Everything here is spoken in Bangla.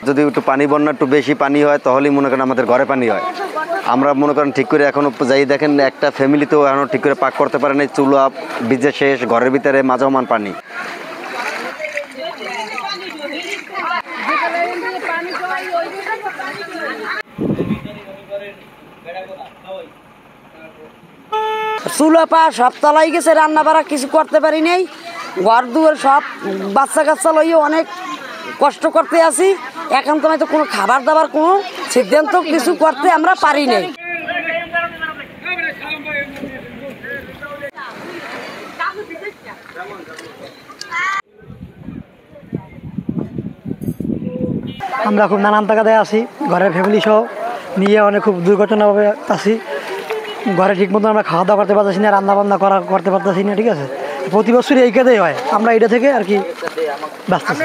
যদি একটু পানি বন্যা একটু বেশি পানি হয় তাহলেই মনে করেন আমাদের ঘরে পানি হয়। আমরা মনে করেন ঠিক করে এখনও যাই দেখেন একটা ফ্যামিলিতেও এখনও ঠিক করে পাক করতে পারে না, চুলা ভিজে শেষ, ঘরের ভিতরে মাঝামান পানি। চুলা পা সব তলাই গেছে, রান্না বাড়া কিছু করতে পারি নাই, ঘর দুয়ার সব বাচ্চা কাচ্চা লইয়ে অনেক কষ্ট করতে আছি। এখন তো কোনো খাবার দাবার কোনো সিদ্ধান্ত কিছু করতে আমরা পারি নাই। আমরা খুব নানান তাগাদায় আছি, ঘরের ফ্যামিলি সহ নিয়ে অনেক খুব দুর্ঘটনাভাবে আছি। ঘরে ঠিক মতো আমরা খাওয়া দাওয়া করতে পারতেছি না, রান্না বান্না করতে পারতেছি না। ঠিক আছে, প্রতি বছরই এই কাজেই হয়, আমরা এটা থেকে আর কি ব্যস্ত আছি।